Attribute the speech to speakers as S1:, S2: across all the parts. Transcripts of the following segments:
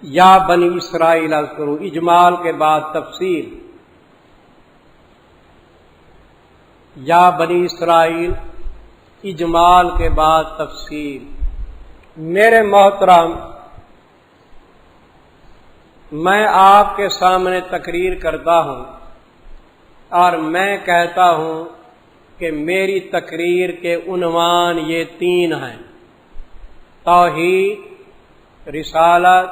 S1: یا بنی اسرائیل اذکروا، اجمال کے بعد تفصیل، یا بنی اسرائیل اجمال کے بعد تفصیل۔ میرے محترم، میں آپ کے سامنے تقریر کرتا ہوں اور میں کہتا ہوں کہ میری تقریر کے عنوان یہ 3 ہیں: توحید، رسالت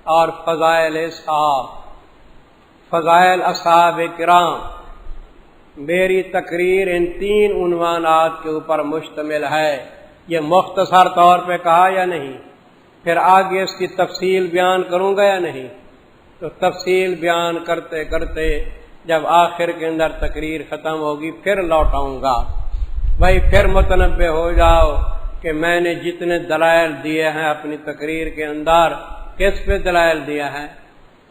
S1: اور فضائل صحابہ، فضائل اصحاب کرام۔ میری تقریر ان 3 عنوانات کے اوپر مشتمل ہے۔ یہ مختصر طور پہ کہا یا نہیں؟ پھر آگے اس کی تفصیل بیان کروں گا یا نہیں؟ تو تفصیل بیان کرتے کرتے جب آخر کے اندر تقریر ختم ہوگی پھر لوٹاؤں گا۔ بھائی پھر متنبہ ہو جاؤ کہ میں نے جتنے دلائل دیے ہیں اپنی تقریر کے اندر، کس پہ دلائل دیا ہے؟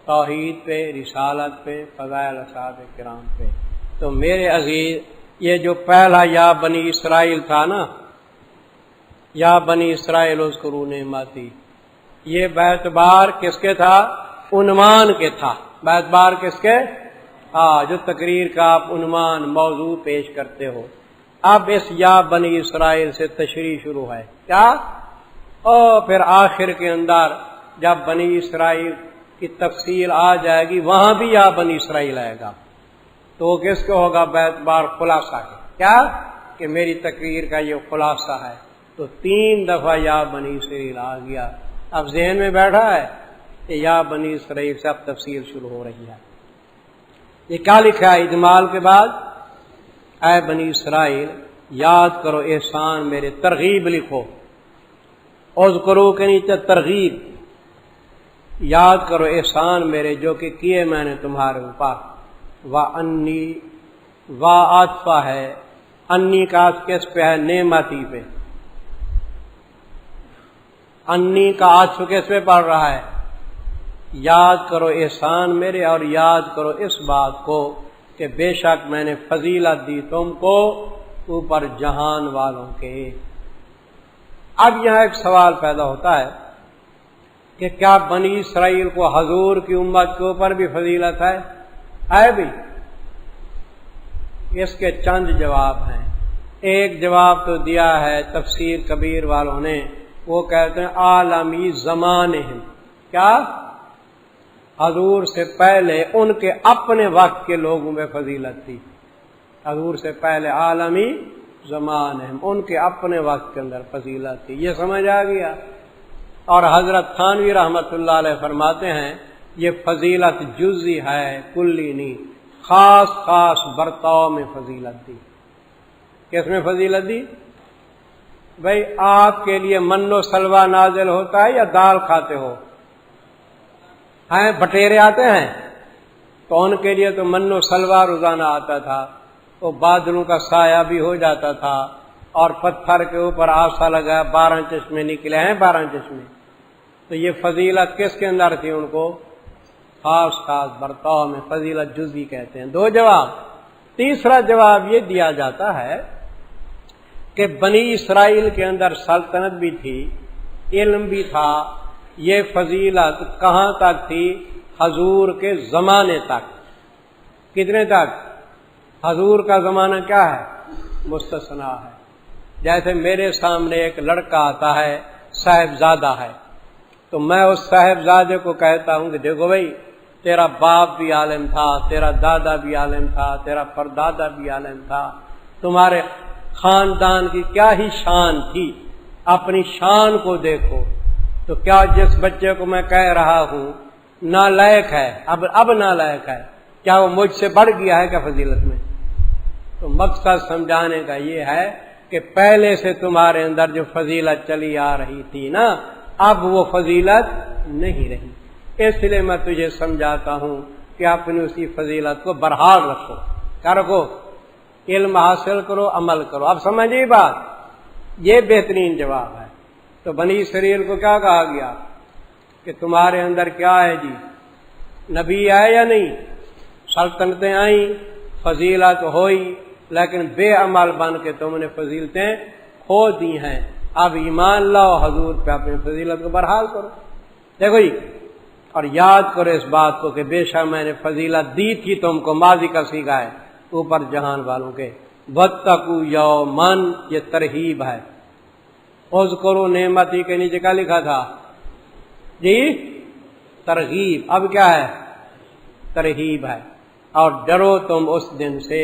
S1: توحید پہ، رسالت پہ، فضائل اصحاب کرام پہ۔ تو میرے عزیز، یہ جو پہلا یا بنی اسرائیل تھا نا، یا بنی اسرائیل اذکروا نعمتی، یہ بیعتبار کس کے تھا؟ عنوان کے تھا۔ بیعتبار کس کے؟ جو تقریر کا آپ عنوان موضوع پیش کرتے ہو۔ اب اس یا بنی اسرائیل سے تشریح شروع ہے، کیا؟ پھر آخر کے اندر جب بنی اسرائیل کی تفصیل آ جائے گی وہاں بھی یا بنی اسرائیل آئے گا، تو وہ کس کو ہوگا؟ بیعتبار خلاصہ کے، کیا کہ میری تقریر کا یہ خلاصہ ہے۔ تو 3 دفعہ یا بنی اسرائیل آ گیا۔ اب ذہن میں بیٹھا ہے کہ یا بنی اسرائیل سے اب تفصیل شروع ہو رہی ہے۔ یہ کیا لکھا ہے اجمال کے بعد؟ اے بنی اسرائیل یاد کرو احسان میرے، ترغیب لکھو، اذکروا کے نیچے ترغیب، یاد کرو احسان میرے جو کہ کیے میں نے تمہارے اوپر۔ وَأَنِّي، وا عاطفہ ہے، انی کا عطف کس پہ ہے؟ نعمتی پہ۔ انی کا عطف کس پہ پڑ رہا ہے؟ یاد کرو احسان میرے اور یاد کرو اس بات کو کہ بے شک میں نے فضیلت دی تم کو اوپر جہان والوں کے۔ اب یہاں ایک سوال پیدا ہوتا ہے کہ کیا بنی اسرائیل کو حضور کی امت کے اوپر بھی فضیلت ہے بھی؟ اس کے چند جواب ہیں۔ ایک جواب تو دیا ہے تفسیر کبیر والوں نے، وہ کہتے ہیں عالمی زمانہم، کیا؟ حضور سے پہلے ان کے اپنے وقت کے لوگوں میں فضیلت تھی۔ حضور سے پہلے عالمی زمانہم، ان کے اپنے وقت کے اندر فضیلت تھی۔ یہ سمجھ آ گیا؟ اور حضرت تھانوی رحمت اللہ علیہ فرماتے ہیں یہ فضیلت جزئی ہے، کلی نہیں، خاص خاص برتاؤ میں فضیلت دی۔ کس میں فضیلت دی؟ بھئی آپ کے لیے من و سلوہ نازل ہوتا ہے یا دال کھاتے ہو؟ بٹیرے آتے ہیں تو ان کے لیے تو من و سلوہ روزانہ آتا تھا، وہ بادلوں کا سایہ بھی ہو جاتا تھا، اور پتھر کے اوپر آسا لگا 12 چشمے نکلے ہیں، 12 چشمے۔ تو یہ فضیلت کس کے اندر تھی؟ ان کو خاص خاص برتاؤ میں، فضیلت جزئی کہتے ہیں۔ 2 جواب۔ تیسرا جواب یہ دیا جاتا ہے کہ بنی اسرائیل کے اندر سلطنت بھی تھی، علم بھی تھا، یہ فضیلت کہاں تک تھی؟ حضور کے زمانے تک۔ کتنے تک؟ حضور کا زمانہ کیا ہے؟ مستثنا ہے۔ جیسے میرے سامنے ایک لڑکا آتا ہے، صاحبزادہ ہے، تو میں اس صاحبزادے کو کہتا ہوں کہ دیکھو بھائی تیرا باپ بھی عالم تھا، تیرا دادا بھی عالم تھا، تیرا پردادا بھی عالم تھا، تمہارے خاندان کی کیا ہی شان تھی، اپنی شان کو دیکھو۔ تو کیا جس بچے کو میں کہہ رہا ہوں نالائق ہے، اب نالائق ہے، کیا وہ مجھ سے بڑھ گیا ہے کیا فضیلت میں؟ تو مقصد سمجھانے کا یہ ہے کہ پہلے سے تمہارے اندر جو فضیلت چلی آ رہی تھی نا، اب وہ فضیلت نہیں رہی۔ اس لیے میں تجھے سمجھاتا ہوں کہ اپنی اسی فضیلت کو برحال رکھو، کیا رکھو؟ علم حاصل کرو، عمل کرو۔ اب سمجھیے بات، یہ بہترین جواب ہے۔ تو بنی اسرائیل کو کیا کہا گیا کہ تمہارے اندر کیا ہے جی؟ نبی آئے یا نہیں؟ سلطنتیں آئیں، فضیلت ہوئی، لیکن بے عمل بن کے تم نے فضیلتیں کھو دی ہیں۔ اب ایمان لاؤ حضور پہ، اپنی فضیلت کو برحال کرو۔ دیکھو جی اور یاد کرو اس بات کو کہ بے شک میں نے فضیلت دی تھی تم کو، ماضی کا صیغہ ہے اوپر جہان والوں کے۔ واتقوا یومن، یہ ترہیب ہے۔ اذکروا نعمتی کے نیچے کیا لکھا تھا جی؟ ترغیب۔ اب کیا ہے؟ ترہیب ہے۔ اور ڈرو تم اس دن سے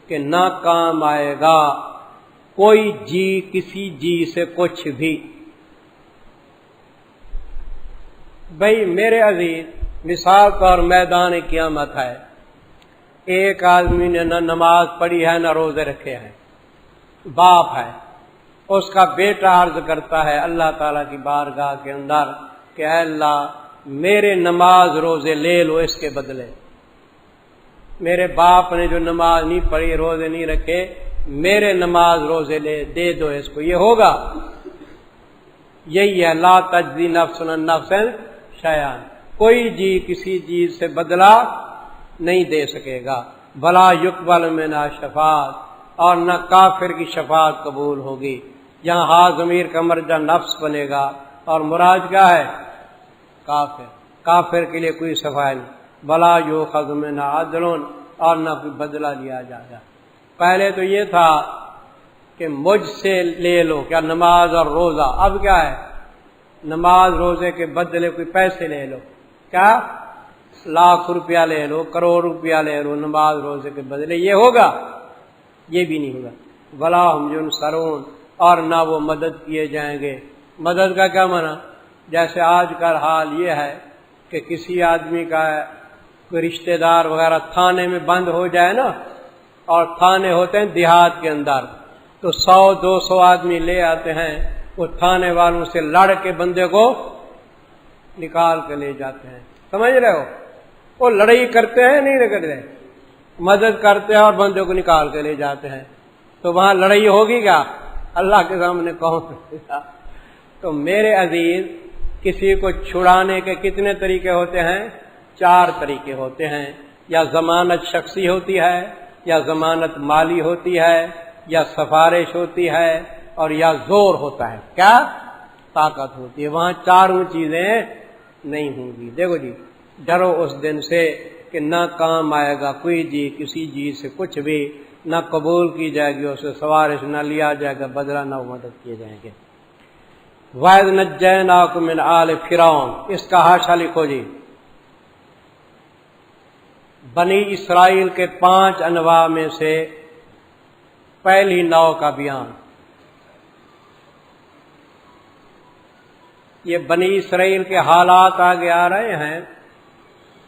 S1: کہ نہ کام آئے گا کوئی جی کسی جی سے کچھ بھی۔ بھئی میرے عزیز، مثال طور میدان قیامت ہے، ایک آدمی نے نہ نماز پڑھی ہے نہ روزے رکھے ہیں، باپ ہے، اس کا بیٹا عرض کرتا ہے اللہ تعالیٰ کی بارگاہ کے اندر کہ اے اللہ میرے نماز روزے لے لو اس کے بدلے، میرے باپ نے جو نماز نہیں پڑھی روزے نہیں رکھے، میرے نماز روزے دے دو اس کو۔ یہ ہوگا؟ یہی ہے لا تجزی نفس عن نفس شیئا، کوئی جی کسی چیز سے بدلہ نہیں دے سکے گا۔ ولا یقبل منہا شفاعت، اور نہ کافر کی شفاعت قبول ہوگی۔ یہاں ہا ضمیر کا مرجع نفس بنے گا اور مراد کیا ہے؟ کافر۔ کافر کے لیے کوئی شفاعت نہیں۔ ولا یؤخذ منہا عدل، اور نہ کوئی بدلہ لیا جائے گا۔ پہلے تو یہ تھا کہ مجھ سے لے لو، کیا نماز اور روزہ، اب کیا ہے؟ نماز روزے کے بدلے کوئی پیسے لے لو، کیا لاکھ روپیہ لے لو، کروڑ روپیہ لے لو نماز روزے کے بدلے، یہ ہوگا؟ یہ بھی نہیں ہوگا۔ ولا ہم ینصرون، اور نہ وہ مدد کیے جائیں گے۔ مدد کا کیا معنی؟ جیسے آج کا حال یہ ہے کہ کسی آدمی کا کوئی رشتہ دار وغیرہ تھانے میں بند ہو جائے نا، اور تھانے ہوتے ہیں دیہات کے اندر، تو 100-200 آدمی لے آتے ہیں، وہ تھانے والوں سے لڑ کے بندے کو نکال کے لے جاتے ہیں، سمجھ رہے ہو؟ وہ لڑائی کرتے ہیں نہیں کرتے، مدد کرتے ہیں اور بندے کو نکال کے لے جاتے ہیں، تو وہاں لڑائی ہوگی کیا؟ اللہ کے سامنے کون؟ تو میرے عزیز، کسی کو چھڑانے کے کتنے طریقے ہوتے ہیں؟ 4 طریقے ہوتے ہیں، یا ضمانت شخصی ہوتی ہے، یا ضمانت مالی ہوتی ہے، یا سفارش ہوتی ہے، اور یا زور ہوتا ہے، کیا طاقت ہوتی ہے۔ وہاں 4 چیزیں نہیں ہوں گی۔ دیکھو جی، ڈرو اس دن سے کہ نہ کام آئے گا کوئی جی کسی جی سے کچھ بھی، نہ قبول کی جائے گی اسے سفارش، نہ لیا جائے گا بدلہ، نہ مدد کیے جائیں گے۔ وَإِذْ نَجَّيْنَاكُم مِّنْ آلِ فِرْعَوْنَ، اس کا حاشا لکھو جی۔ بنی اسرائیل کے 5 انواع میں سے پہلی نوع کا بیان۔ یہ بنی اسرائیل کے حالات آگے آ رہے ہیں،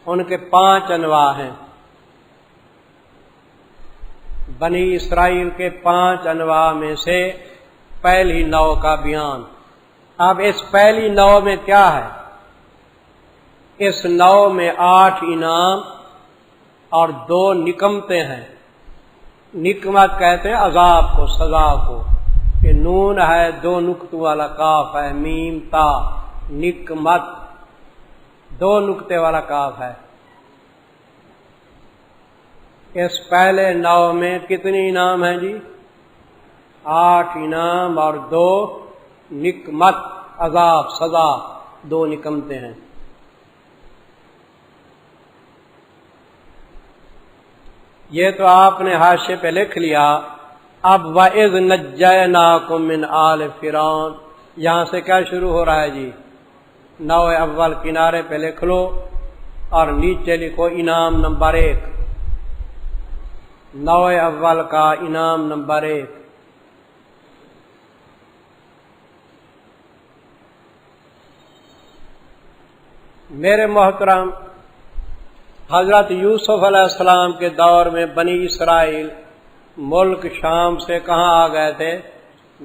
S1: ان کے 5 انواع ہیں۔ بنی اسرائیل کے 5 انواع میں سے پہلی نوع کا بیان۔ اب اس پہلی نوع میں کیا ہے؟ اس نوع میں 8 انعام اور 2 نکمتیں ہیں۔ نکمت کہتے ہیں عذاب کو، سزا کو۔ کہ نون ہے 2 نقطوں والا، کاف ہے، میم تا، نکمت 2 نقطے والا کاف ہے۔ اس پہلے نوع میں کتنی انعام ہیں جی؟ 8 انعام اور 2 نکمت، عذاب، سزا، 2 نکمتے ہیں۔ یہ تو آپ نے حاشے پہ لکھ لیا۔ اب وَإِذْ نَجَّيْنَاكُم مِّنْ آلِ فِرْعَوْنَ، یہاں سے کیا شروع ہو رہا ہے جی؟ نوع اول کنارے پہ لکھ لو اور نیچے لکھو انعام نمبر 1۔ نوع اول کا انعام نمبر 1۔ میرے محترم، حضرت یوسف علیہ السلام کے دور میں بنی اسرائیل ملک شام سے کہاں آ گئے تھے؟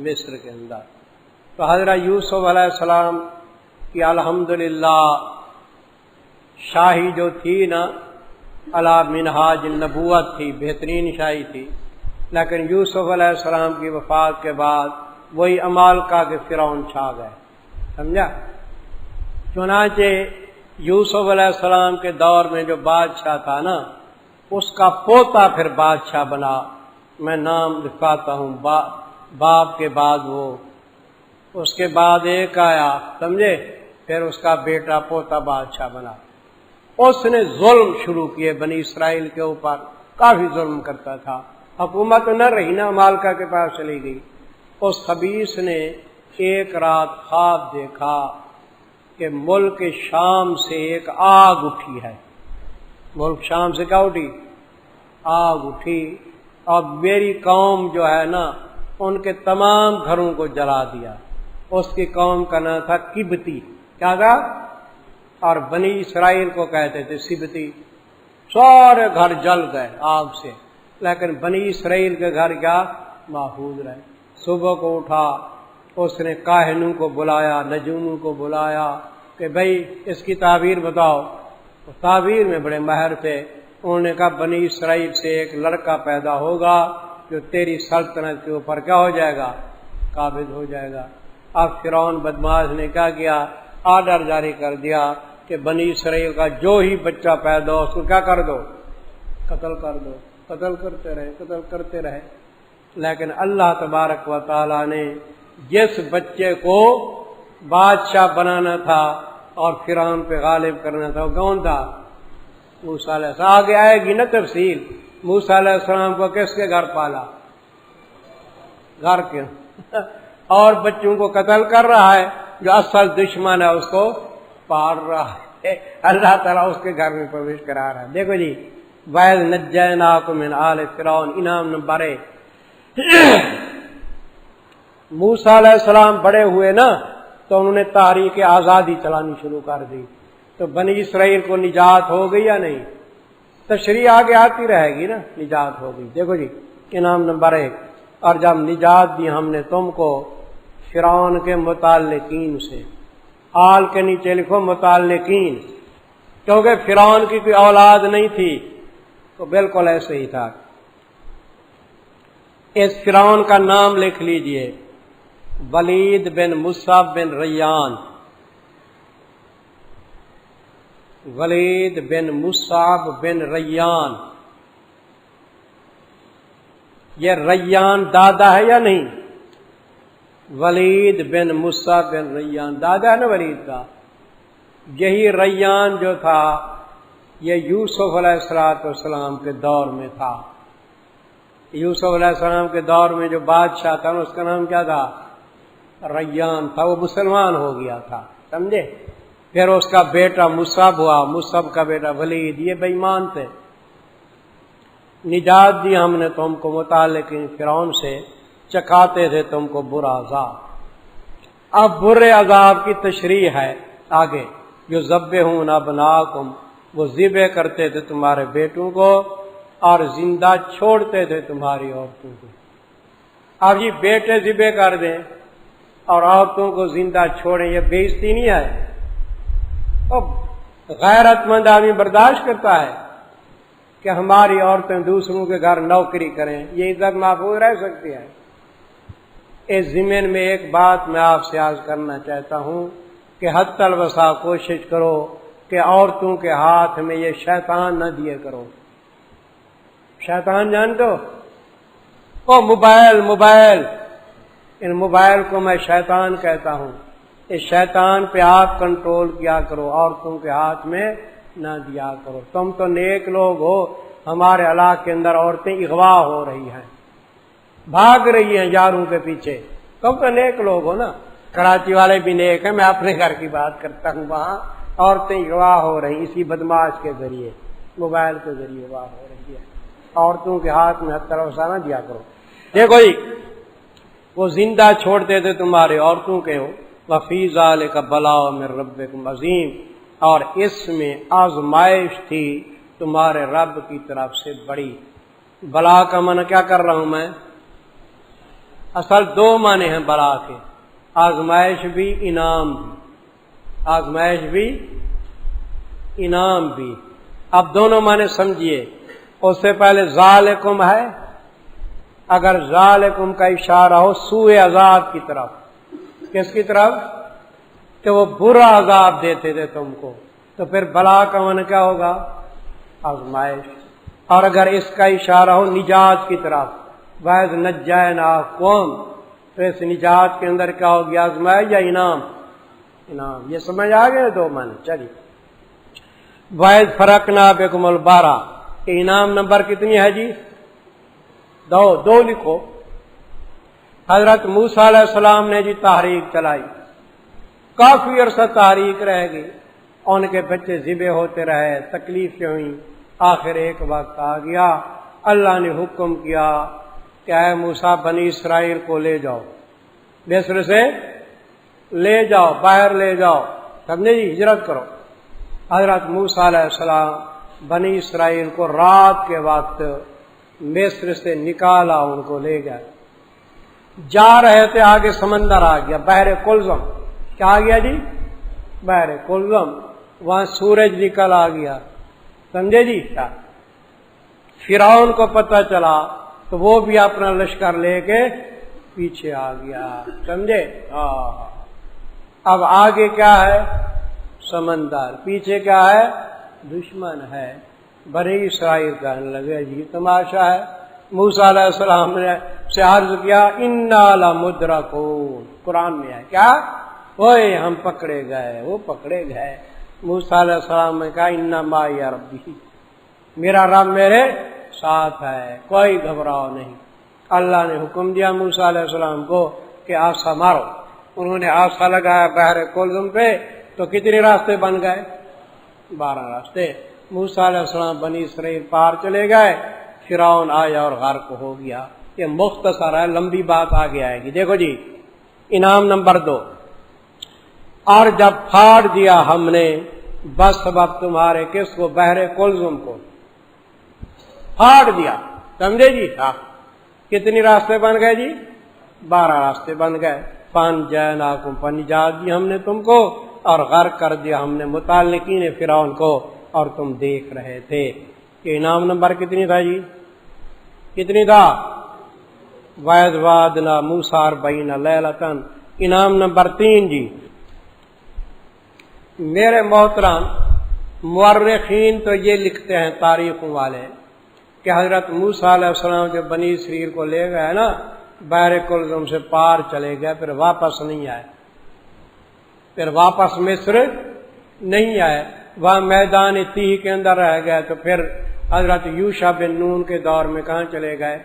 S1: مصر کے اندر۔ تو حضرت یوسف علیہ السلام کی الحمدللہ شاہی جو تھی نا، علی منہاج النبوت تھی، بہترین شاہی تھی، لیکن یوسف علیہ السلام کی وفات کے بعد وہی امالکا کے فرعون چھا گئے، سمجھا؟ چنانچہ یوسف علیہ السلام کے دور میں جو بادشاہ تھا نا، اس کا پوتا پھر بادشاہ بنا۔ میں نام لکھاتا ہوں، باپ کے بعد وہ، اس کے بعد ایک آیا، سمجھے؟ پھر اس کا بیٹا پوتا بادشاہ بنا. اس نے ظلم شروع کیے بنی اسرائیل کے اوپر، کافی ظلم کرتا تھا. حکومت نہ رہی نا، مالکہ کے پاس چلی گئی. اس خبیث نے ایک رات خواب دیکھا کہ ملک شام سے ایک آگ اٹھی ہے. ملک شام سے کیا اٹھی؟ آگ اٹھی. اور میری قوم جو ہے نا، ان کے تمام گھروں کو جلا دیا. اس کی قوم کا نام تھا کبتی. کیا تھا؟ اور بنی اسرائیل کو کہتے تھے سبتی. سارے گھر جل گئے آگ سے، لیکن بنی اسرائیل کے گھر کیا محفوظ رہے. صبح کو اٹھا، اس نے کاہنوں کو بلایا، نجوموں کو بلایا کہ بھئی اس کی تعبیر بتاؤ. تعبیر میں بڑے ماہر تھے. انہوں نے کہا بنی اسرائیل سے ایک لڑکا پیدا ہوگا جو تیری سلطنت کے اوپر کیا ہو جائے گا؟ قابض ہو جائے گا. اب فرعون بدماش نے کیا کیا؟ آرڈر جاری کر دیا کہ بنی اسرائیل کا جو ہی بچہ پیدا ہو اس کو کیا کر دو؟ قتل کر دو. قتل کرتے رہے. لیکن اللہ تبارک و تعالی نے جس بچے کو بادشاہ بنانا تھا اور فرعون پہ غالب کرنا تھا وہ کون تھا؟ موسیٰ علیہ السلام. آگے آئے گی نا تفصیل. موسیٰ علیہ السلام کو کس کے گھر پالا؟ گھر کے. اور بچوں کو قتل کر رہا ہے، جو اصل دشمن ہے اس کو پال رہا ہے. اللہ تعالیٰ اس کے گھر میں پرویش کرا رہا ہے. دیکھو جی، وَإِذْ نَجَّيْنَاكُم مِّنْ آلِ فِرْعَوْنَ، انعام نمبر 1. موسیٰ علیہ السلام بڑے ہوئے نا تو انہوں نے تحریک آزادی چلانی شروع کر دی. تو بنی اسرائیل کو نجات ہو گئی یا نہیں؟ تشریح آگے آتی رہے گی نا. نجات ہو گئی. دیکھو جی، انعام نمبر 1. اور جب نجات دی ہم نے تم کو فرعون کے متعلقین سے، آل کے نیچے لکھو متعلقین، کیونکہ فرعون کی کوئی اولاد نہیں تھی تو بالکل ایسے ہی تھا. اس فرعون کا نام لکھ لیجئے، ولید بن مصعب بن ریان. ولید بن مصعب بن ریان. یہ ریان دادا ہے یا نہیں؟ ولید بن مصعب بن ریان دادا ہے نا ولید کا. یہی ریان جو تھا یہ یوسف علیہ السلام کے دور میں تھا. یوسف علیہ السلام کے دور میں جو بادشاہ تھا اس کا نام کیا تھا؟ ریان تھا. وہ مسلمان ہو گیا تھا، سمجھے. پھر اس کا بیٹا مصعب ہوا، مصعب کا بیٹا ولید. یہ بے ایمان تھے. نجات دی ہم نے تم کو متعلق فرعون سے، چکھاتے تھے تم کو برا عذاب. اب برے عذاب کی تشریح ہے آگے. جو ذبحون ابناکم، وہ ذبح کرتے تھے تمہارے بیٹوں کو اور زندہ چھوڑتے تھے تمہاری عورتوں کو. اب یہ بیٹے ذبح کر دیں اور عورتوں کو زندہ چھوڑیں، یہ بے عزتی نہیں ہے؟ غیرت مند آدمی برداشت کرتا ہے کہ ہماری عورتیں دوسروں کے گھر نوکری کریں؟ یہ عزت محفوظ رہ سکتی ہے؟ اس ضمن میں ایک بات میں آپ سے عرض کرنا چاہتا ہوں کہ حتی الوسع کوشش کرو کہ عورتوں کے ہاتھ میں یہ شیطان نہ دیے کرو. شیطان جانتے ہو؟ او موبائل، ان موبائل کو میں شیطان کہتا ہوں. اس شیطان پہ آپ کنٹرول کیا کرو، عورتوں کے ہاتھ میں نہ دیا کرو. تم تو نیک لوگ ہو، ہمارے علاقے کے اندر عورتیں اغوا ہو رہی ہیں، بھاگ رہی ہیں یاروں کے پیچھے. تم تو نیک لوگ ہو نا. کراچی والے بھی نیک ہیں، میں اپنے گھر کی بات کرتا ہوں. وہاں عورتیں اغوا ہو رہی اسی بدماش کے ذریعے، موبائل کے ذریعے اغوا ہو رہی ہے. عورتوں کے ہاتھ میں حتی الوسع نہ دیا کرو. دیکھو جی، وہ زندہ چھوڑتے تھے تمہارے عورتوں کے ہو. وفی ذالک بلاء من ربکم عظیم، اور اس میں آزمائش تھی تمہارے رب کی طرف سے بڑی. بلا کا معنی کیا کر رہا ہوں میں؟ اصل دو معنی ہیں بلا کے، آزمائش بھی انعام بھی. آزمائش بھی انعام بھی. اب دونوں معنی سمجھیے. اس سے پہلے ذالکم ہے، اگر ذالکم کا اشارہ ہو سوء عذاب کی طرف. کس کی طرف؟ کہ وہ برا عذاب دیتے تھے تم کو، تو پھر بلا کا معنی کیا ہوگا؟ آزمائش. اور اگر اس کا اشارہ ہو نجات کی طرف، وَإِذْ نَجَّيْنَاكُمْ، تو اس نجات کے اندر کیا ہوگی؟ آزمائش یا انعام؟ انعام، یہ سمجھ آ گئے دو معنی. چلیے وَإِذْ فَرَقْنَا بِكُمُ الْبَحْرَ، کہ انعام نمبر کتنی ہے جی؟ دو لکھو. حضرت موسیٰ علیہ السلام نے جی تحریک چلائی، کافی عرصہ تحریک رہ گئی، ان کے بچے ذبح ہوتے رہے، تکلیفیں ہوئیں. آخر ایک وقت آ گیا، اللہ نے حکم کیا کہ اے موسیٰ بنی اسرائیل کو لے جاؤ، مصر سے لے جاؤ، باہر لے جاؤ، سمجھے جی، ہجرت کرو. حضرت موسیٰ علیہ السلام بنی اسرائیل کو رات کے وقت مصر سے نکالا، ان کو لے گیا. جا رہے تھے، آگے سمندر آ گیا، بحر کلزم. کیا آ گیا جی؟ بحر کلزم. وہاں سورج نکل آ گیا، سمجھے جی. کیا فرعون کو پتہ چلا تو وہ بھی اپنا لشکر لے کے پیچھے آ گیا، سمجھے. اب آگے کیا ہے؟ سمندر. پیچھے کیا ہے؟ دشمن ہے. بنی اسرائیل کہنے لگے جی تماشا ہے. موسیٰ علیہ السلام نے سے عرض کیا انا لمدرکون، قرآن میں ہے کیا؟ اوئے ہم پکڑے گئے، وہ پکڑے گئے. موسیٰ علیہ السلام نے کہا انا معی ربی، میرا رب میرے ساتھ ہے، کوئی گھبراؤ نہیں. اللہ نے حکم دیا موسیٰ علیہ السلام کو کہ آسا مارو. انہوں نے آسا لگایا بحر کلزم پہ تو کتنے راستے بن گئے؟ 12 راستے. موسیٰ علیہ السلام بنی اسرائیل پار چلے گئے، فرعون آیا اور غرق ہو گیا. یہ مختصر ہے، لمبی بات آگے آئے گی. دیکھو جی انعام نمبر 2. اور جب پھاڑ دیا ہم نے بس سبب تمہارے، کس کو؟ بحر کلزم کو پھاڑ دیا، سمجھے جی. کتنی راستے بن گئے جی؟ 12 راستے بن گئے. فَأَنْجَيْنَاكُمْ، نجات دی ہم نے تم کو، اور غرق کر دیا ہم نے متعلقین فرعون کو، اور تم دیکھ رہے تھے. کہ انعام نمبر کتنی تھا جی؟ کتنی تھا؟ وَإِذْ وَعَدْنَا مُوسَىٰ 40 لَيْلَةً. انعام نمبر 3 جی. میرے محترم مورخین تو یہ لکھتے ہیں تاریخوں والے کہ حضرت موسیٰ علیہ السلام جو بنی اسرائیل کو لے گئے نا، بحر کلزم سے پار چلے گئے، پھر واپس نہیں آئے، پھر واپس مصر نہیں آئے، وہاں میدان تیہ کے اندر رہ گئے. تو پھر حضرت یوشع بن نون کے دور میں کہاں چلے گئے؟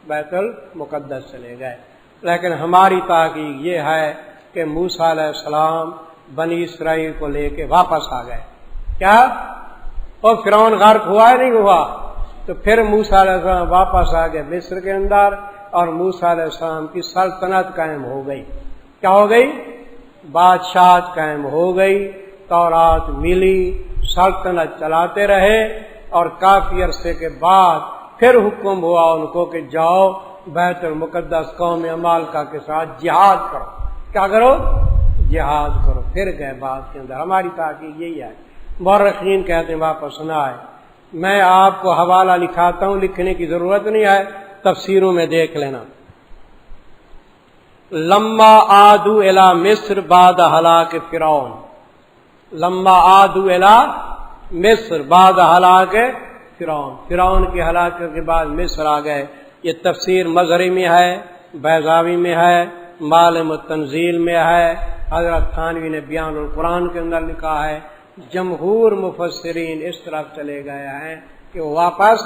S1: بیت المقدس چلے گئے. لیکن ہماری تحقیق یہ ہے کہ موسیٰ علیہ السلام بنی اسرائیل کو لے کے واپس آ گئے. کیا؟ اور فرعون غرق ہوا ہے نہیں ہوا؟ تو پھر موسیٰ علیہ السلام واپس آ گئے مصر کے اندر، اور موسیٰ علیہ السلام کی سلطنت قائم ہو گئی. کیا ہو گئی؟ بادشاہت قائم ہو گئی، تورات ملی، سلطنت چلاتے رہے. اور کافی عرصے کے بعد پھر حکم ہوا ان کو کہ جاؤ بیت المقدس قوم عمالقہ کے ساتھ جہاد کرو. کیا کرو؟ جہاد کرو. پھر گئے بعد کے اندر. ہماری تحقیق یہی ہے. مورخین کہتے ہیں واپس نہ آئے. میں آپ کو حوالہ لکھاتا ہوں، لکھنے کی ضرورت نہیں ہے، تفسیروں میں دیکھ لینا. لما عادوا الی مصر بعد ہلاک فرعون، لما عادوا الی مصر بعد ہلاک فرعون، فرعون کی ہلاکت کے بعد مصر آ گئے. یہ تفسیر مظہری میں ہے، بیضاوی میں ہے، معالم التنزیل میں ہے، حضرت تھانوی نے بیان القرآن کے اندر لکھا ہے. جمہور مفسرین اس طرف چلے گئے ہیں کہ وہ واپس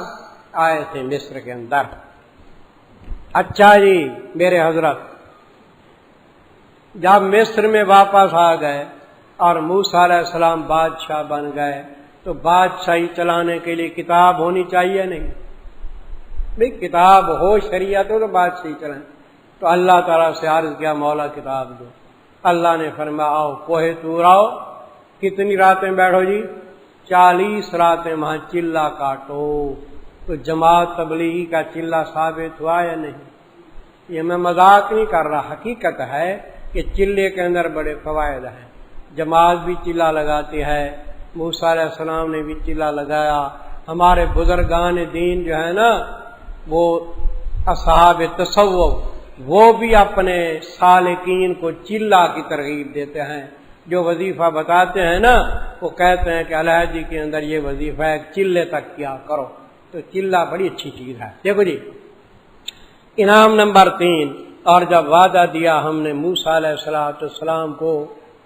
S1: آئے تھے مصر کے اندر. اچھا جی میرے حضرت، جب مصر میں واپس آ گئے اور موسیٰ علیہ السلام بادشاہ بن گئے تو بادشاہی چلانے کے لیے کتاب ہونی چاہیے نہیں؟ بھئی کتاب ہو، شریعت ہو تو بادشاہی چلائیں. تو اللہ تعالیٰ سے عرض کیا مولا کتاب دو. اللہ نے فرمایا آؤ کوہ طور آؤ. کتنی راتیں بیٹھو جی؟ 40 راتیں وہاں چلہ کاٹو. تو جماعت تبلیغی کا چلہ ثابت ہوا یا نہیں؟ یہ میں مذاق نہیں کر رہا، حقیقت ہے کہ چلے کے اندر بڑے فوائد ہیں. جماعت بھی چلہ لگاتی ہے، موسیٰ علیہ السلام نے بھی چلہ لگایا. ہمارے بزرگان دین جو ہے نا، وہ اصحاب تصوف، وہ بھی اپنے سالکین کو چلہ کی ترغیب دیتے ہیں. جو وظیفہ بتاتے ہیں نا، وہ کہتے ہیں کہ علیحدی کے اندر یہ وظیفہ ہے، چلے تک کیا کرو. تو چلہ بڑی اچھی چیز ہے. دیکھو جی انعام نمبر 3. اور جب وعدہ دیا ہم نے موسیٰ علیہ السلام کو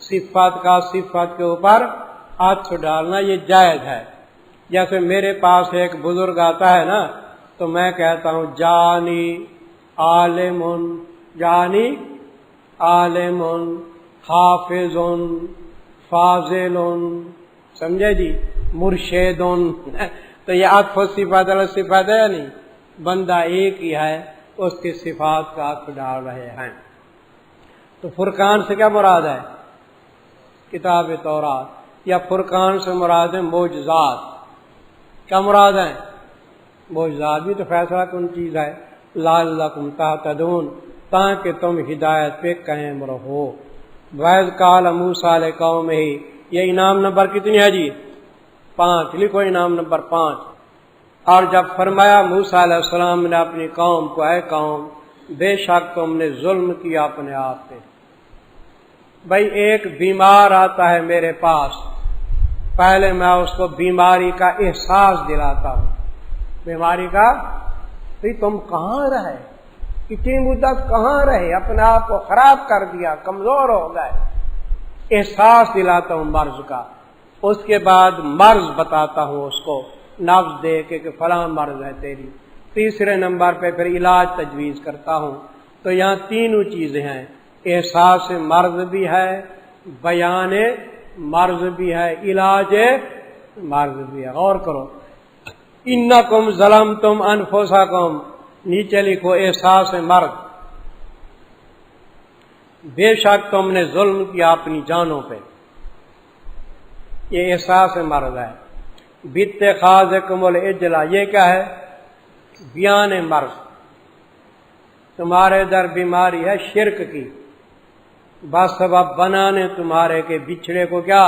S1: صفت کا صفت کے اوپر عطف ڈالنا یہ جائز ہے. جیسے میرے پاس ایک بزرگ آتا ہے نا تو میں کہتا ہوں جانی عالم، جانی عالم، حافظ، فاضل، سمجھے جی، مرشد. تو یہ عطف و صفات الگ صفات ہے یا نہیں؟ بندہ ایک ہی ہے، اس کی صفات کا عطف ڈال رہے ہیں. تو فرقان سے کیا مراد ہے؟ کتاب تورات. یا فرقان سے مراد ہے معجزات. کیا مراد ہے؟ معجزات بھی تو فیصلہ کن چیز ہے. لعلکم تہتدون، تاکہ تم ہدایت پہ قائم رہو. وَإِذْ قَالَ مُوسَىٰ لِقَوْمِهِ، یہ انعام نمبر کتنی ہے جی؟ 5. لکھو انعام نمبر 5. اور جب فرمایا موسیٰ علیہ السلام نے اپنی قوم کو، اے قوم بے شک تم نے ظلم کیا اپنے آپ پہ. بھائی ایک بیمار آتا ہے میرے پاس، پہلے میں اس کو بیماری کا احساس دلاتا ہوں. بیماری کا بھائی تم کہاں رہے، اتنی مدت کہاں رہے، اپنے آپ کو خراب کر دیا، کمزور ہو گئے. احساس دلاتا ہوں مرض کا. اس کے بعد مرض بتاتا ہوں اس کو، نبض دے کے کہ فلاں مرض ہے تیری. تیسرے نمبر پہ پھر علاج تجویز کرتا ہوں. تو یہاں تینوں چیزیں ہیں، احساس مرض بھی ہے، بیان مرض بھی ہے، علاج مرض بھی ہے. غور کرو، انکم ظلمتم انفسکم، نیچے لکھو احساس مرض. بے شک تم نے ظلم کیا اپنی جانوں پہ، یہ احساس مرض ہے. باتخاذکم العجل، یہ کیا ہے؟ بیان مرض. تمہارے در بیماری ہے شرک کی، بس سبب بنانے تمہارے کے بچھڑے کو کیا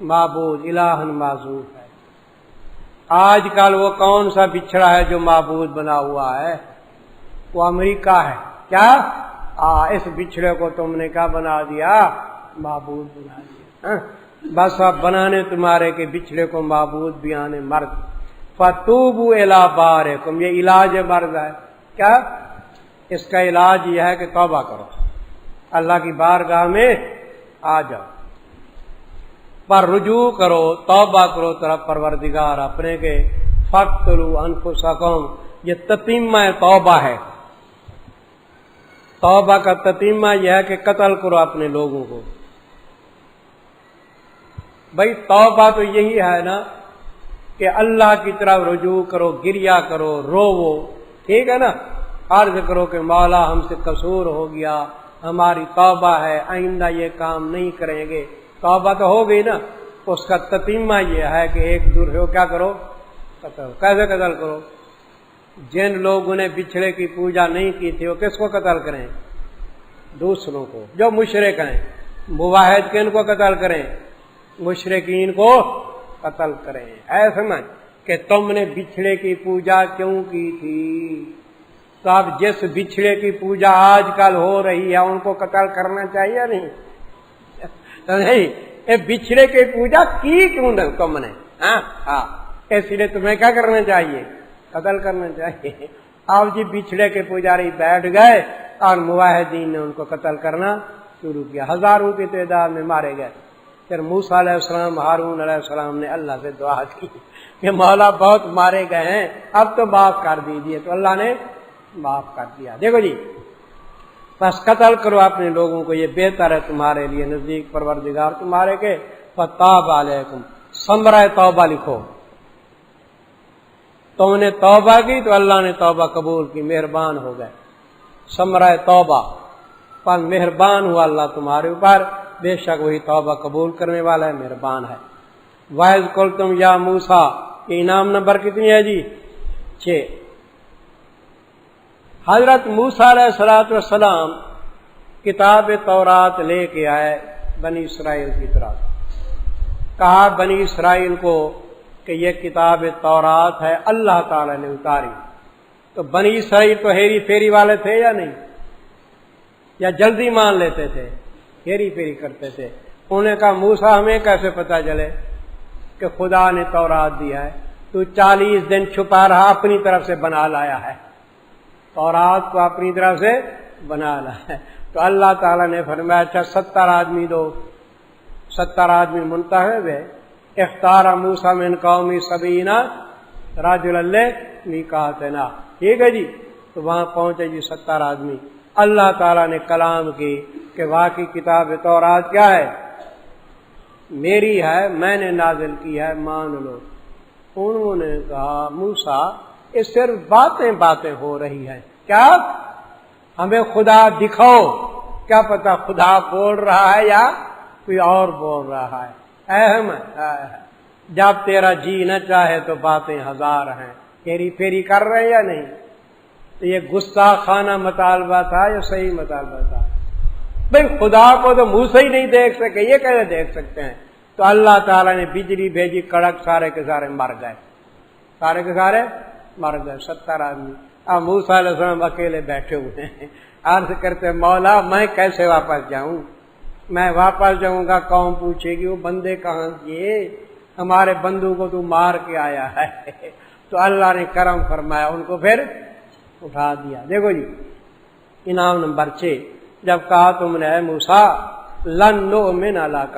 S1: معبود، الہن معذور ہے. آج کل وہ کون سا بچھڑا ہے جو معبود بنا ہوا ہے؟ وہ امریکہ ہے. کیا اس بچھڑے کو تم نے کیا بنا دیا؟ معبود بنا دیا. بس اب بنانے تمہارے کے بچھڑے کو معبود بیان مرض. فتوبوا الی بارئکم، یہ علاج مرض ہے. کیا اس کا علاج یہ ہے کہ توبہ کرو، اللہ کی بارگاہ میں آ جاؤ، پر رجوع کرو، توبہ کرو طرف پروردگار اپنے کے. فقتلوا انفسکم، یہ تتیمہ توبہ ہے. توبہ کا تتیمہ یہ ہے کہ قتل کرو اپنے لوگوں کو. بھائی توبہ تو یہی ہے نا کہ اللہ کی طرف رجوع کرو، گریا کرو، روو، ٹھیک ہے نا. عرض کرو کہ مولا ہم سے قصور ہو گیا، ہماری توبہ ہے، آئندہ یہ کام نہیں کریں گے. توبہ تو ہو گئی نا. اس کا تتیمہ یہ ہے کہ ایک دوسرے کو کیا کرو؟ قتل. کیسے قتل کرو؟ جن لوگوں نے بچھڑے کی پوجا نہیں کی تھی وہ کس کو قتل کریں؟ دوسروں کو. جو مشرک ہیں، موحد کن کو قتل کریں؟ مشرکین کو قتل کریں. ایسا سمجھ کہ تم نے بچھڑے کی پوجا کیوں کی تھی؟ تو اب جس بچھڑے کی پوجا آج کل ہو رہی ہے ان کو قتل کرنا چاہیے نہیں؟ نہیں، یہ بچھڑے کی پوجا کی کیوں نہیں تم نے؟ ہاں اس لیے تمہیں کیا کرنا چاہیے؟ قتل کرنا چاہیے. اب جی بچھڑے کے پجاری بیٹھ گئے اور موحدین نے ان کو قتل کرنا شروع کیا. ہزاروں کی تعداد میں مارے گئے. پھر موسیٰ علیہ السلام، ہارون علیہ السلام نے اللہ سے دعا کی کہ مولا بہت مارے گئے ہیں، اب تو معاف کر دیجیے. تو اللہ نے معاف کر دیا. دیکھو جی، بس قتل کرو اپنے لوگوں کو، یہ بہتر ہے تمہارے لیے نزدیک پروردگار تمہارے کے. فتاب علیکم، ثمرہ توبہ لکھو. تم نے توبہ کی تو اللہ نے توبہ قبول کی، مہربان ہو گئے. ثمرہ توبہ، پر مہربان ہوا اللہ تمہارے اوپر، بے شک وہی توبہ قبول کرنے والا ہے، مہربان ہے. وَإِذْ قُلْتُمْ یا موسیٰ، یہ انعام نمبر کتنی ہے جی؟ 6. حضرت موسیٰ علیہ السلام کتاب تورات لے کے آئے بنی اسرائیل کی طرف. کہا بنی اسرائیل کو کہ یہ کتاب تورات ہے، اللہ تعالی نے اتاری. تو بنی اسرائیل تو ہیری پھیری والے تھے یا نہیں؟ یا جلدی مان لیتے تھے؟ ہیری پھیری کرتے تھے. انہوں نے کہا موسیٰ ہمیں کیسے پتہ چلے کہ خدا نے تورات دیا ہے؟ تو 40 دن چھپا رہا، اپنی طرف سے بنا لایا ہے تورات کو، اپنی طرف سے بنا لایا ہے. تو اللہ تعالیٰ نے فرمایا اچھا 70 آدمی دو. 70 آدمی منتخب ہے. اختار موسیٰ من قومی 70 رجلا لمیقاتنا. ٹھیک ہے جی. تو وہاں پہنچے جی 70 آدمی. اللہ تعالیٰ نے کلام کی کہ واقعی کتاب تورات کیا ہے؟ میری ہے، میں نے نازل کی ہے، مان لو. انہوں نے کہا موسیٰ یہ صرف باتیں ہو رہی ہیں، کیا ہمیں خدا دکھاؤ. کیا پتا خدا بول رہا ہے یا کوئی اور بول رہا ہے. اہم جب تیرا جی نہ چاہے تو باتیں 1000 ہیں. ہیری پھیری کر رہے ہیں یا نہیں؟ تو یہ گستاخانہ مطالبہ تھا یا صحیح مطالبہ تھا؟ بھئی خدا کو تو منہ سے ہی نہیں دیکھ سکے، یہ کیسے دیکھ سکتے ہیں؟ تو اللہ تعالیٰ نے بجلی بھیجی، کڑک، سارے کے سارے مر گئے. سارے کے سارے مر گئے 70 آدمی. اب موسیٰ علیہ السلام اکیلے بیٹھے ہوئے ہیں. عرض کرتے مولا میں کیسے واپس جاؤں؟ میں واپس جاؤں گا قوم پوچھے گی وہ بندے کہاں کیے، ہمارے بندوں کو تو مار کے آیا ہے. تو اللہ نے کرم فرمایا، ان کو پھر اٹھا دیا. دیکھو جی انعام نمبر 6. جب کہا تم نے اے موسیٰ لن نؤمن لک،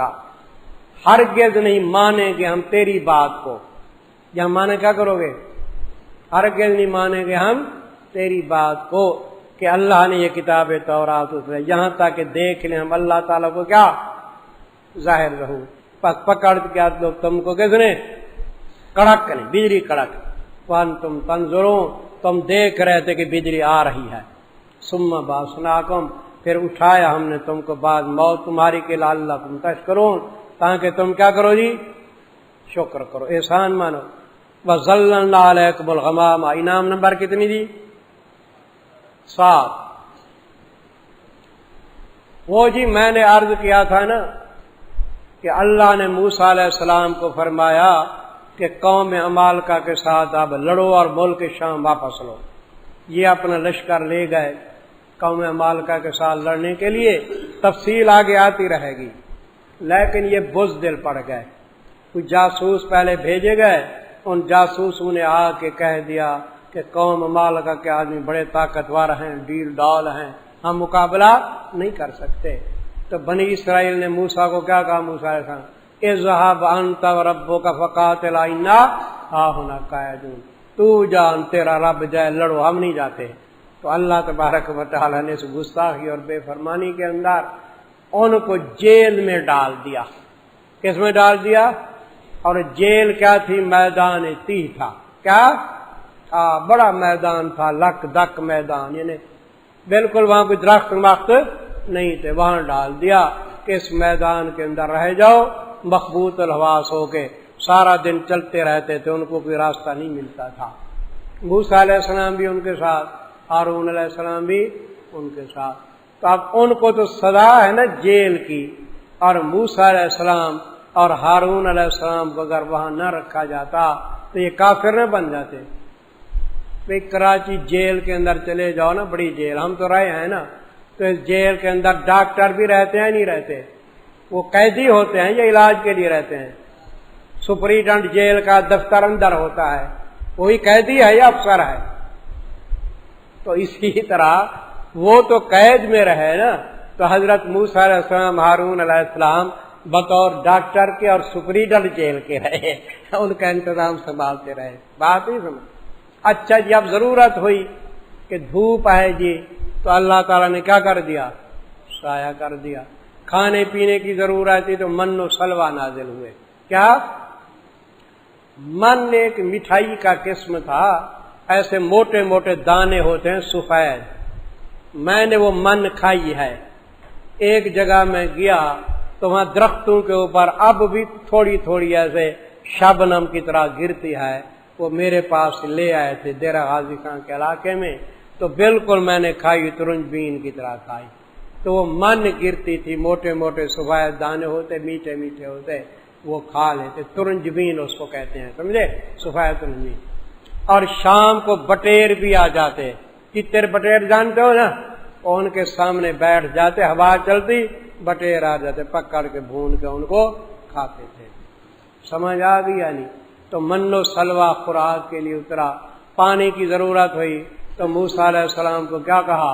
S1: ہرگز نہیں مانیں گے ہم تیری بات کو. یا مانے کیا کرو گے؟ ہرگز نہیں مانیں گے ہم تیری بات کو کہ اللہ نے یہ کتاب تورات اتاری، یہاں تک کہ دیکھ لیں ہم اللہ تعالیٰ کو کیا ظاہر رہو. پکڑ کیا لوگ تم کو کس نے کڑک نہیں، بجلی کڑک. وانتم تنظرون، تم دیکھ رہے تھے کہ بجلی آ رہی ہے. ثم بعثناکم، پھر اٹھایا ہم نے تم کو بعد موت تمہاری کے لعلکم تشکرون، تاکہ تم کیا کرو جی شکر کرو، احسان مانو. وَظَلَّلْنَا عَلَيْكُمُ الْغَمَامَ. انعام نمبر کتنی دی؟ 7. وہ جی میں نے عرض کیا تھا نا کہ اللہ نے موسیٰ علیہ السلام کو فرمایا کہ قوم عمالقہ کے ساتھ اب لڑو اور ملک شام واپس لو. یہ اپنا لشکر لے گئے قوم عمالقہ کے ساتھ لڑنے کے لیے. تفصیل آگے آتی رہے گی. لیکن یہ بزدل پڑ گئے. کچھ جاسوس پہلے بھیجے گئے، ان جاسوسوں نے آ کے کہہ دیا کہ قوم عمالقہ کے آدمی بڑے طاقتور ہیں، ڈیل ڈال ہیں، ہم مقابلہ نہیں کر سکتے. تو بنی اسرائیل نے موسیٰ کو کیا کہا؟ موسیٰ علیہ السلام اذهب انت وربک فقاتلا انا ہاہنا قاعدون، تو جان تیرا رب جائے لڑو، ہم نہیں جاتے. تو اللہ تبارک و تعالی نے اس گستاخی اور بے فرمانی کے اندر ان کو جیل میں ڈال دیا. کس میں ڈال دیا؟ اور جیل کیا تھی؟ میدان تیہ تھا. کیا تھا؟ بڑا میدان تھا، لک دک میدان، یعنی بالکل وہاں کوئی درخت وقت نہیں تھے. وہاں ڈال دیا کہ اس میدان کے اندر رہ جاؤ، مخبوط الحواس ہو کے سارا دن چلتے رہتے تھے، ان کو کوئی راستہ نہیں ملتا تھا. موسیٰ علیہ السلام بھی ان کے ساتھ، ہارون علیہ السلام بھی ان کے ساتھ. تو اب ان کو تو سزا ہے نا جیل کی، اور موسیٰ علیہ السلام اور ہارون علیہ السلام کو اگر وہاں نہ رکھا جاتا تو یہ کافر نہ بن جاتے. بھئی کراچی جیل کے اندر چلے جاؤ نا، بڑی جیل، ہم تو رہے ہیں نا، تو اس جیل کے اندر ڈاکٹر بھی رہتے ہیں نہیں رہتے؟ وہ قیدی ہوتے ہیں یا علاج کے لیے رہتے ہیں؟ سپرنٹینڈنٹ جیل کا دفتر اندر ہوتا ہے، وہی قیدی ہے یا افسر ہے؟ تو اسی طرح وہ تو قید میں رہے نا. تو حضرت موسیٰ علیہ السلام، ہارون علیہ السلام بطور ڈاکٹر کے اور سپرنٹینڈنٹ جیل کے رہے، ان کا انتظام سنبھالتے رہے. بات ہی سمجھ. اچھا جی اب ضرورت ہوئی کہ دھوپ ہے جی، تو اللہ تعالیٰ نے کیا کر دیا؟ سایہ کر دیا. کھانے پینے کی ضرورت تھی تو من و سلوہ نازل ہوئے. کیا؟ من ایک مٹھائی کا قسم تھا، ایسے موٹے موٹے دانے ہوتے ہیں سفید. میں نے وہ من کھائی ہے. ایک جگہ میں گیا تو وہاں درختوں کے اوپر اب بھی تھوڑی تھوڑی ایسے شبنم کی طرح گرتی ہے. وہ میرے پاس لے آئے تھے ڈیرہ غازی خان کے علاقے میں، تو بالکل میں نے کھائی، ترنج بین کی طرح کھائی. تو وہ من گرتی تھی، موٹے موٹے سفید دانے ہوتے، میٹھے میٹھے ہوتے، وہ کھا لیتے. ترنج بین اس کو کہتے ہیں، سمجھے؟ سفید ترنج بین. اور شام کو بٹیر بھی آ جاتے. چتر بٹیر جانتے ہو نا؟ اور ان کے سامنے بیٹھ جاتے، ہوا چلتی، بٹیر آ جاتے، پکڑ کے بھون کے ان کو کھاتے تھے. سمجھ آ گئی یعنی؟ تو من و سلوہ خوراک کے لیے اترا. پانی کی ضرورت ہوئی تو موسیٰ علیہ السلام کو کیا کہا؟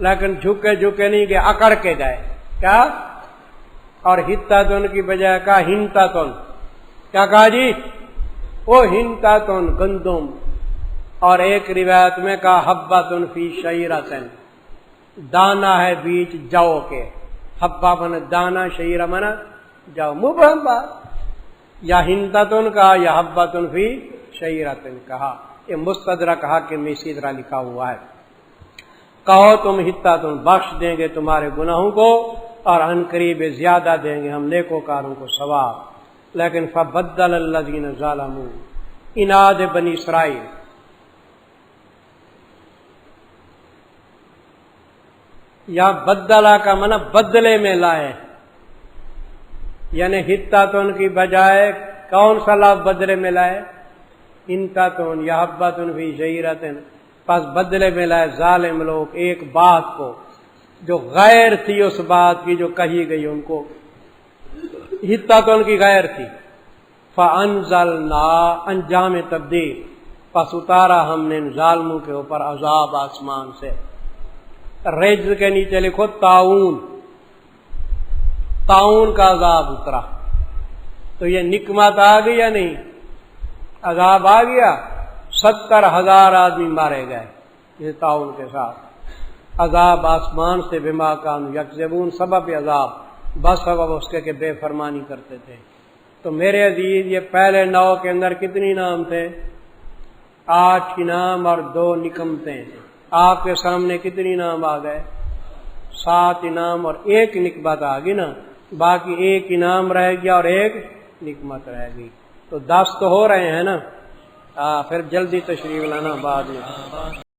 S1: لیکن جھکے جھکے نہیں گئے، اکڑ کے گئے. کیا؟ اور ہتاتن کی بجائے کہا ہنتاتن. کیا کہا جی؟ وہ ہنتاتن گندم. اور ایک روایت میں کہا حبۃ فی شعیرۃ، دانا ہے بیچ جو کے. حبہ من دانا، شعیرہ من جو. مبہم بات. یا ہنتاتن کہا یا حبۃ فی شعیرۃ کہا. یہ مستدرک حاکم میں اسی طرح لکھا ہوا ہے. کہو تم ہتاتن، بخش دیں گے تمہارے گناہوں کو اور ان قریب زیادہ دیں گے ہم نیکوکاروں کو ثواب. لیکن فبدل الذین ظلموا، اناد بنی اسرائیل. یا بدلہ کا معنی بدلے میں لائے، یعنی ہتاتن کی بجائے کون سا لفظ بدلے میں لائے؟ ہنتاتن یا حبۃ فی شعیرۃ. پس بدلے میں لائے ظالم لوگ ایک بات کو جو غیر تھی اس بات کی جو کہی گئی ان کو. ہتاتن کی غیر تھی. فانزلنا، انجام تبدیل، پس اتارا ہم نے ان ظالموں کے اوپر عذاب آسمان سے. رجز کے نیچے لکھو طاعون. طاعون کا عذاب اترا. تو یہ نکمت آ گئی یا نہیں؟ عذاب آ گیا. 70,000 آدمی مارے گئے یہ طاعون کے ساتھ. عذاب آسمان سے بما کانوا یکذبون، سبب عذاب بس سبب اس کے کہ بے فرمانی کرتے تھے. تو میرے عزیز یہ پہلے 9 کے اندر کتنی نام تھے؟ 8 انعام اور 2 نکمتیں. آپ کے سامنے کتنی نام آ گئے؟ 7 انعام اور 1 نکمت آ گئی نا. باقی 1 انعام رہ گیا اور 1 نکمت رہ گئی. تو 10 تو ہو رہے ہیں نا. پھر جلدی تشریف لانا بعد میں.